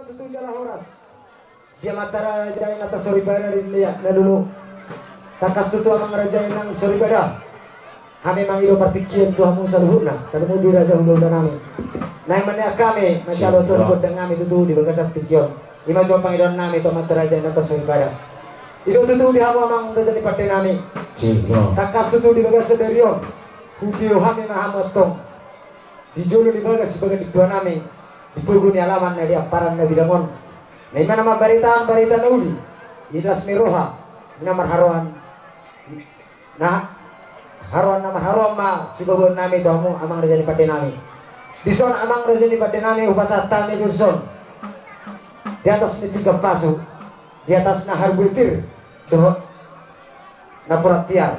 Tutu jala horas. Dia matara jain atas soribada dia na dulu. Takas tutu amang rajain ng soribada. Kami mang ilo partikian tu hamung saluhuna. Talamu di raja hulu dan kami. Naik mana kami masyado tu rukod dan kami tutu di bagas partikian. Ima jom pangidon nami tu matara jain atas soribada. Ilo tutu di hamu amang raja di partai nami. Takas tutu di bagas sederion. Hudio kami mahamotong. Di julu di bagas sebagai diktua nami. Di pulguni alaman na di aparan na bidangon. Na ima nama barita na uli. Ilas miroha. Nama haruan. Nah haruan nama haruan ma si babon nami to amang raja ni pati nami. Dison amang raja ni pati nami upasata mi durson. Di atas ni 3 paso. Di atas na harbuitir. Do na puratiar.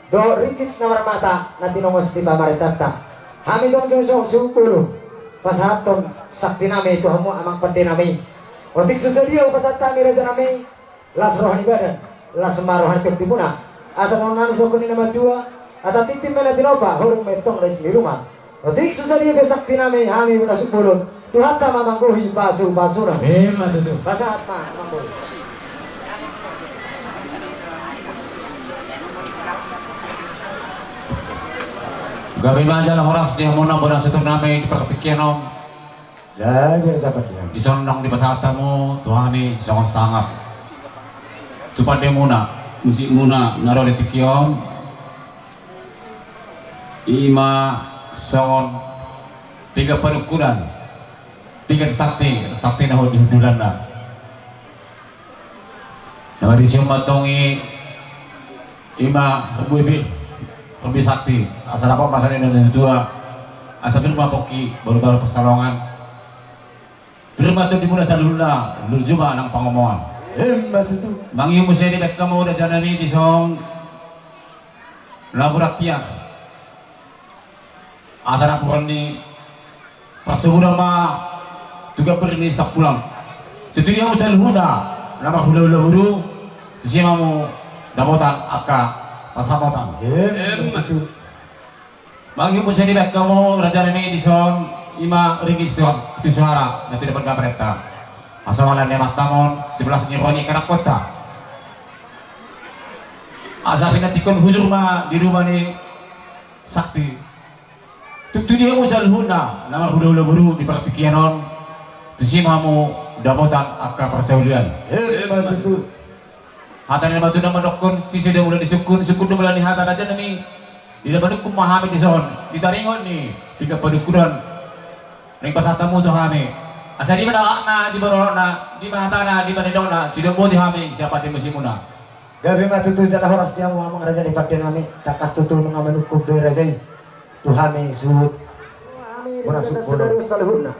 Do rikit na marmata na tinongos di pamaritata. Hami jong supulo. Pasaton sakti nami itu hamu amang pati nami. Otik sesedia upasata mi raja nami. Las rohani badan. Las marohani keptimuna. Asa nonang sokoni nama dua. Asa titim mena tinopa hurung metong dari sini rumah. Otik sesadia besakti nami hami una sepuluh. Tuhata mamanggohi pasu pasuna. Matutu. Pasahat ma mamanggohi. Gabi majalah horas di hamuna bodang setur nami di praktikian om. Ya biar sahabat dia. Isonong di pasatamu tuhani sangat sangat. Cepat demuna musik muna naro di tikion. Ima songon 3 penukuran 3 sakti na di hudulan na nama di siyong matongi ima buibin lebih sakti asal apa masalah ini dua asal firma poki baru-baru persalongan firma itu dimulai salula lul juga nang pangomongan Hemat itu. mangi musya di bek kamu udah janami di song laboratia asal aku ni pasubura ma juga berni stak pulang setuju yang ucap huna nama hula buru tu siapa mu damotan akka pasamotan Hemat. bagi musa di bek kamu raja nemi di son ima ringis tu suara nanti dapat kabareta asal mana nemat tamon 11 nyironi kanak kota asal pinatikon hujur ma di rumah ni sakti tu dia musal huna nama hula buru di praktikianon tu si mamu damotan akka persaulian Hemat itu. hatan nama tu nama dokon si sudah mulai disukun mulai ni hatan aja nami di dapat hukum mahami di son ditaringon ni 3 padukuran ning pasatamu tu hami asa di mana na di barona di mahatana di mana dona si dombo di hami siapa di musimuna Gabi matutu jala horas dia mu amang raja ni pati nami. Takas tutu nung amenukup do raja. Tuhami suhut. Muna suhut salhuna.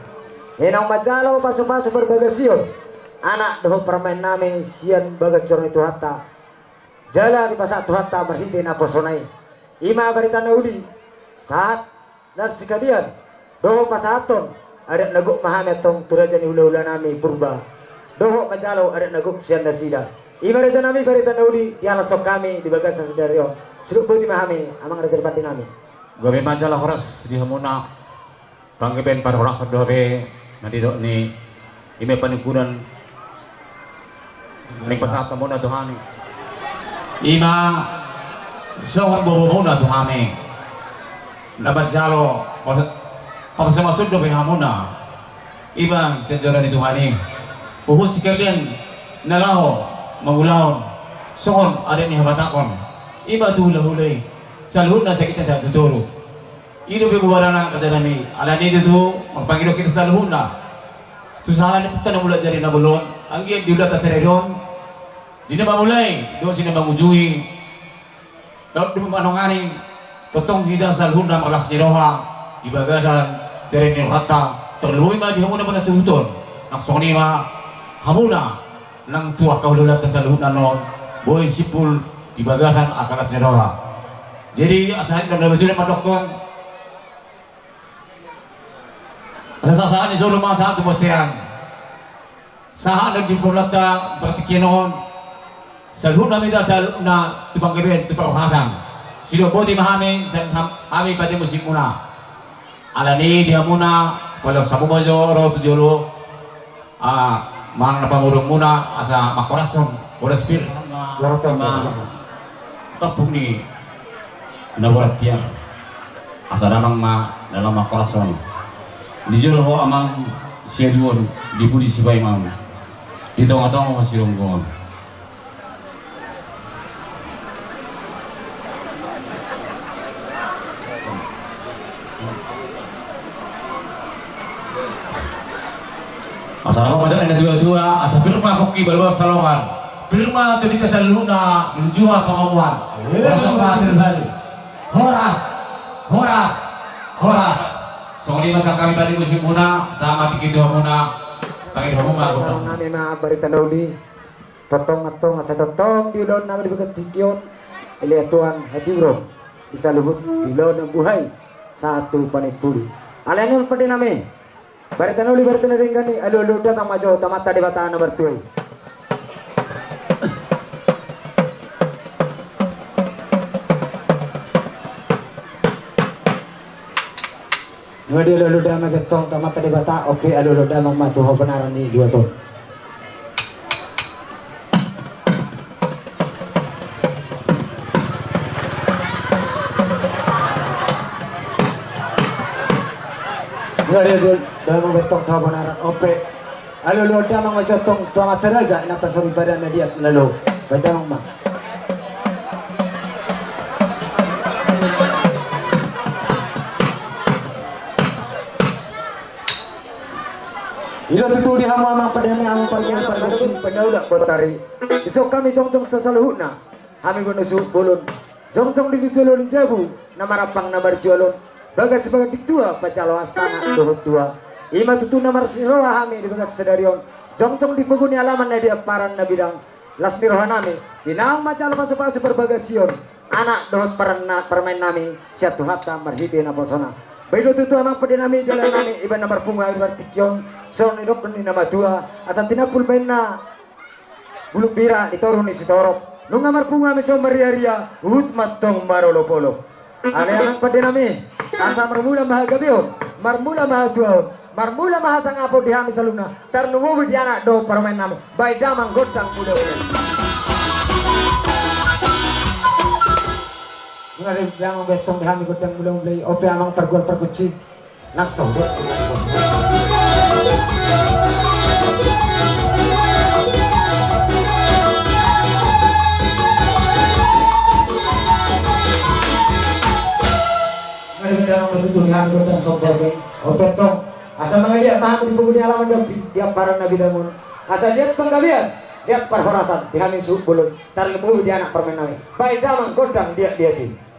Enang majalo pasu-pasu berbagasion. Anak doho permain nami sian bagacor itu hatta. Jala di pasat tuhata berhiti na posonai. Ima barita naudi. Saat dan sekalian doho pasaton ada naguk mahametong turaja ni ula-ula nami purba. Doho majalo ada naguk sian dasida. Ima raja nami barita naudi dialasok kami di bagasa sedario. Suluk putih mahami amang raja pati nami. gawe majalah horas di hamuna pangkeben para orang sadobe nanti dok ni ime panikuran ning pasatamu na tuhani ima sohon bobo na tuhami dapat jalo pasama sudo be hamuna iba sejora di tuhani uhud sekalian nalaho mangulahon sohon ada ni habatakon iba tu hula-hulay salud na sa kita sa tuturo ino be buwarana kada nami ala ni dito magpangilo kita sa luhuna tu salah ni puta na mula jadi na bulon ang giyan diulat sa redon di na mamulay do sina mangujui dapat di manongani potong hida sa luhuna malas ni roha di bagasan seren ni rata terluwi ma di hamuna pa na suhuton ang soni ma hamuna nang tuwa kaudulat sa luhuna non boy sipul di bagasan akalas ni roha. Jadi asahan dan betul padokon asasaan ni solo masa tu botean sahan dan dipolata praktikinon salhun nami da sal na tubang keben tu hasan silo boti mahami san ami pada musim muna alani dia muna pala sabu majo ro tu jolo mang napamurong muna asa makorason oras pir Laratong. tapok ni nabulat tiang asa damang dalam makorason dijol ho amang siaduon di budi sibay mam dito nga tong masirunggon asa apa padahal ada dua-dua asa firma koki balwa salongan firma tadi ka saluna menjua pengawan asa patir bali horas so lima sa kami tadi musim muna sama tikitu muna tangin ho ma ko Tarong nami mga barita dauli. Totong atong asa totong dilon nami dibagat tikyon. Ili atuan hatiro. Isa lubut dilon ng buhay sa atu panipuli. Alanon pa din nami. Barita dauli barita na rin gani. Alo damang majo tamata di bataan na bertuay. Ngadi luluda magetong tamat tadi bata oke aluluda mang matuho penaran ni 2 ton. Ngadi luluda mang betong taho penaran oke aluluda mang majotong tamat teraja nata sori badan dia lalu pada mang mak. Ilo tutudi hama padami ang pagyan pagkasin padaudak botari. Isok kami jong-jong tasaluhuna. Kami gunusu bulun. Jong-jong digitulun di jabu na marapang na barjualon. Bagas sebagai diktua pacalo asana dohut tua. Ima tutu na marsiroha kami di bagas sedarion. Jong-jong dipuguni alaman na dia paran na bidang. Las niroha nami. Dinang macalo pasu-pasu berbagasion. Anak dohut paran na permain nami. Siatu hatta marhiti na posona. Baido tutu amang padinami dalam nami iban nomor punga ibar tikyon son idok ni nama tua asan tinapul bain na bulung bira ditorun ni sitorop nung amar punga miso maria-ria hut matong marolo polo ale amang padinami asa marmula mahagabion marmula mahatuaon marmula mahasang apo dihami saluna tarnumuwi di anak do parmain nami bai damang godang muda-muda. Ngari yang betong dihami godang mulai ope amang pergol perguci nakso deh. Ngari yang betul dihami godang sobat ope tong asal mengalia paham di penghuni alaman dia para nabi damun asal lihat penggabian lihat perhorasan dihami subulun tarlemu di anak permen nami baik damang godang dia di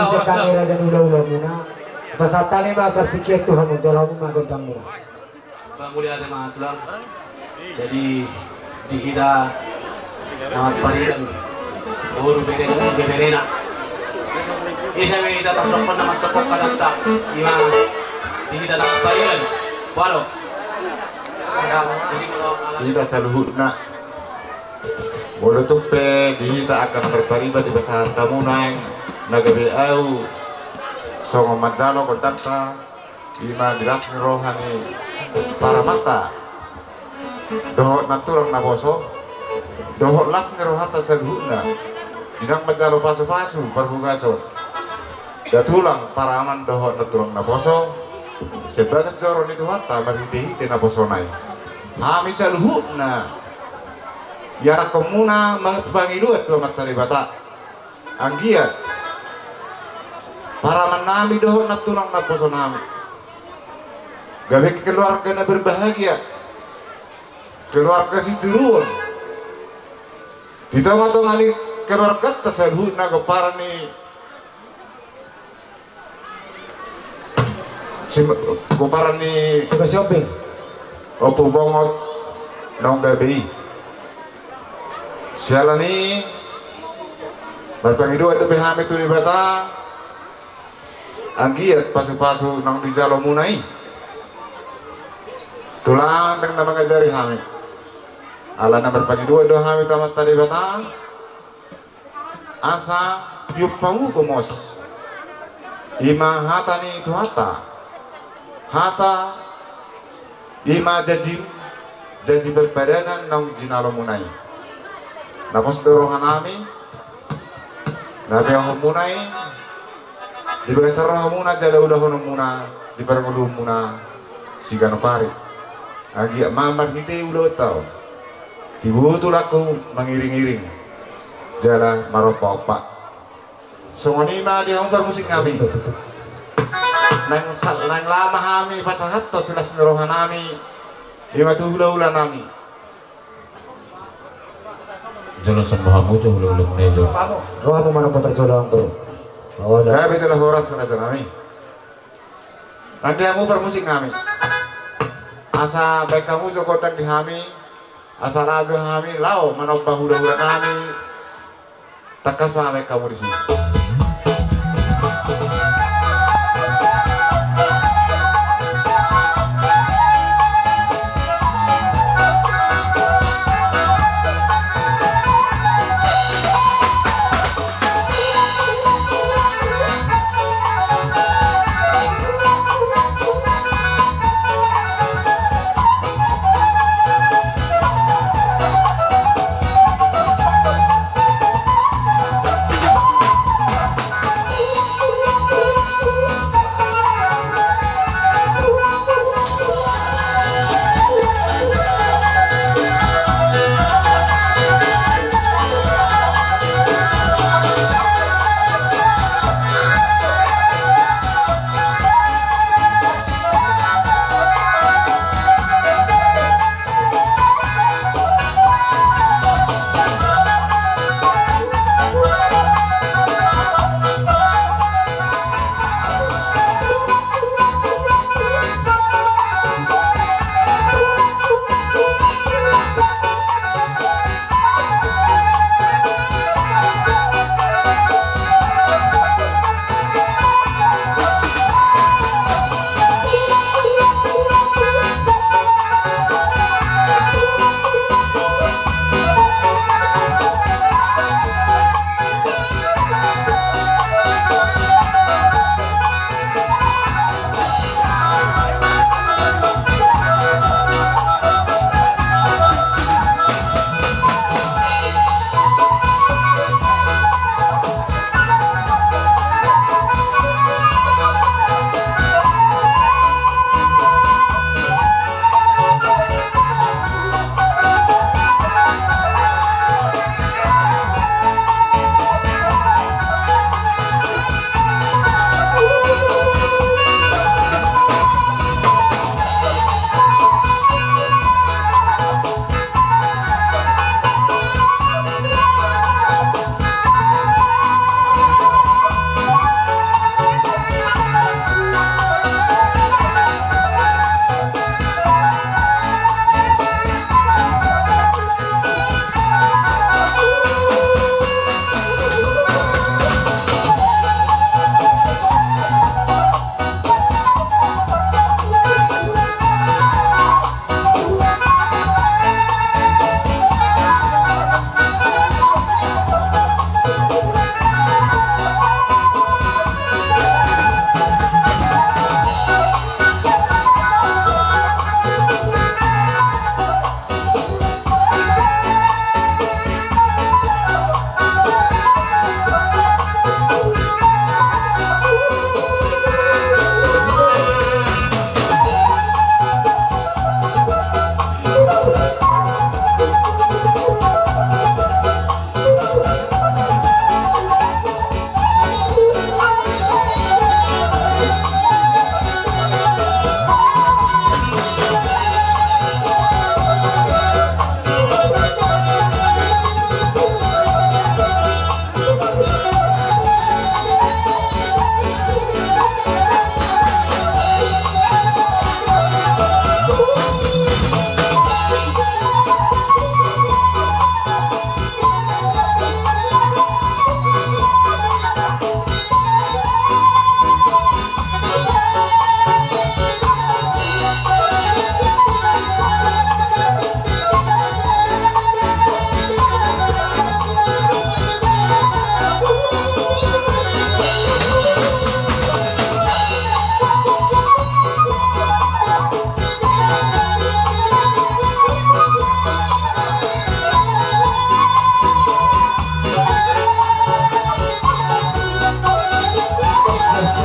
bisa kamera dan ulah-ulah muna. Pasatani ba partikiat Tuhan untuk lamu magandang muna. Mulia tema tulang. Jadi di kita nama parian uru beberena. Isa may kita tapos naman tapos kadakta. Ima di kita nama parian. Walo. Kita saluhutna Mula tumpe dihita akan berpariba di basah tamunang nagabi au songo manjalo kontakta ima dilas rohani para mata dohot naturang na boso dohot las rohata saluhutna dinang manjalo pasu-pasu perhugaso datulang para aman dohot naturang na boso sebagai seorang itu hata mariti na bosonai Hami saluhutna Yara komuna pangiluat tu matari bata anggiat para menami dohon natulang na posonami gawe keluarga na berbahagia keluarga si turun kita matong ali keluarga tersebut na para ni para ni Tugas shopping. opo bongot nong gabi siala ni berpangidu ada behame tu di bata anggiat pasu-pasu nang di jalo munai tulang dengan nama ngajari hami ala na berpangidu ada hami tamat tadi bata asa tiup pamu komos ima hata ni itu hata ima janji berpadanan nang jinalo munai napos dorohan nami nabi yang munai di bagasar muna jala udah muna di parangulu muna sigano pari agi mamar hite udah tau tibu tu laku mengiring-iring jala maropa songoni ma di hongkar musik kami nang lama kami pasahat to silas dorohan nami lima tu hula nami Jolo sambahamu jo ulung nejo. Roh mo manong patarjolang to. Wala. Kaya bisa lah horas na nami. Nanti kamu permusik kami. Asa baik kamu jo kotak di kami. Asa ragu kami lau manok bahula-hula kami. Takas mah baik kamu di sini.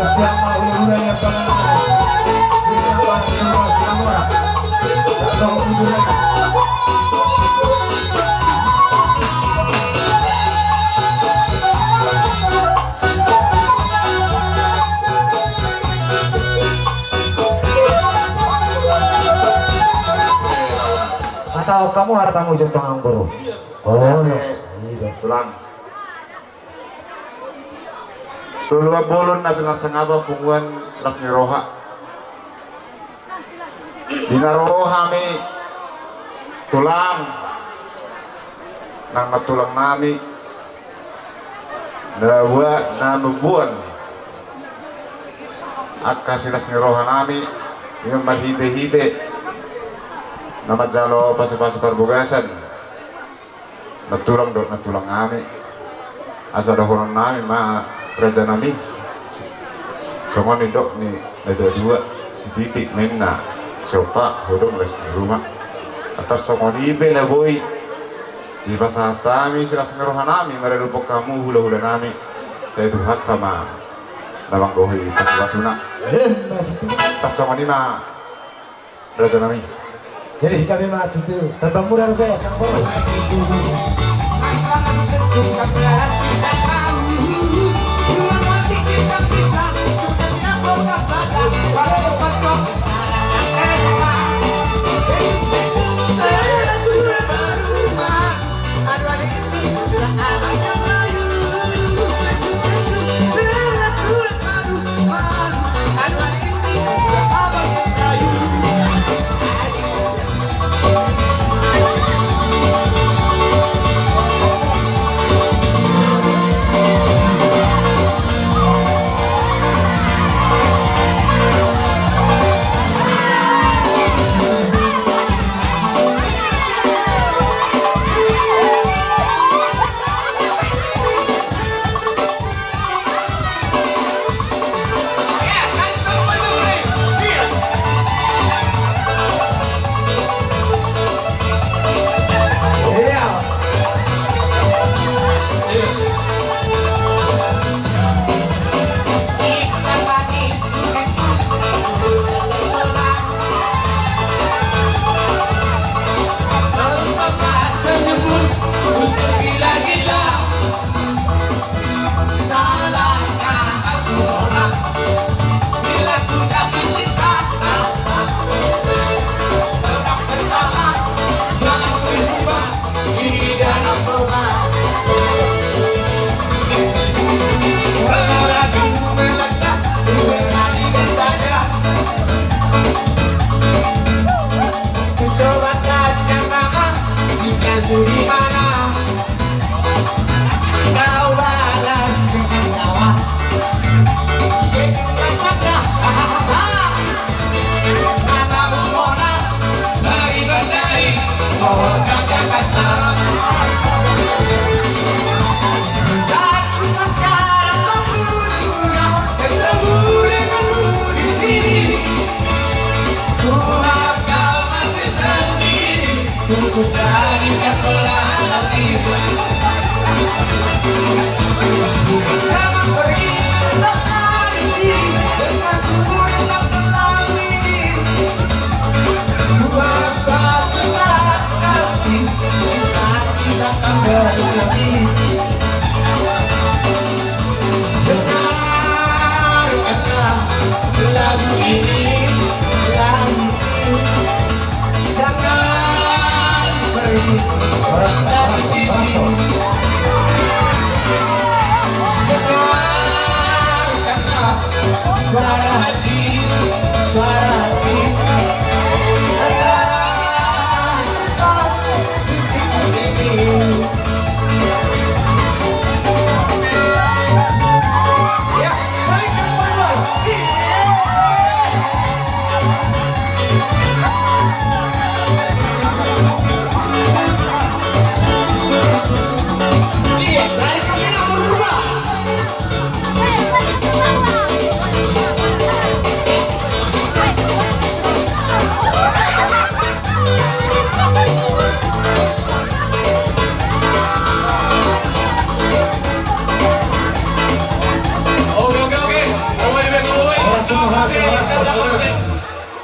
Yang mau udah yang pengen bisa bantu semua. Satu udah. Atau kamu hartamu jatuh anggur? Oh, no. Iya. Tulang. Tulua bolon natin ang sangaba punguan las ni Roha. Dinaroha mi tulang nang natulang nami nawa na nubuan akka silas ni Roha nami yung mahide-hide na majalo pasi-pasi parbugasan natulang nami asa dahonan nami ma raja nami songon ni dok ni ada dua si titik main na sopa hodong les di rumah atas songon ibe na boy di pasatami silas ngerohan nami marelupok kamu hula-hula nami saya itu hatta ma lamang gohi pasuna tas songon ni ma raja nami. Jadi kami mati tuh, tambah murah rupiah, Kang Boros.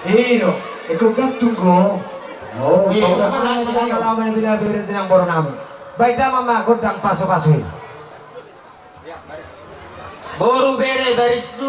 Ino, ikut gantung ko. Oh, pengalaman bila beri senang boro namin. Baik dah mama godang paso-paso. Boru bere baris 2.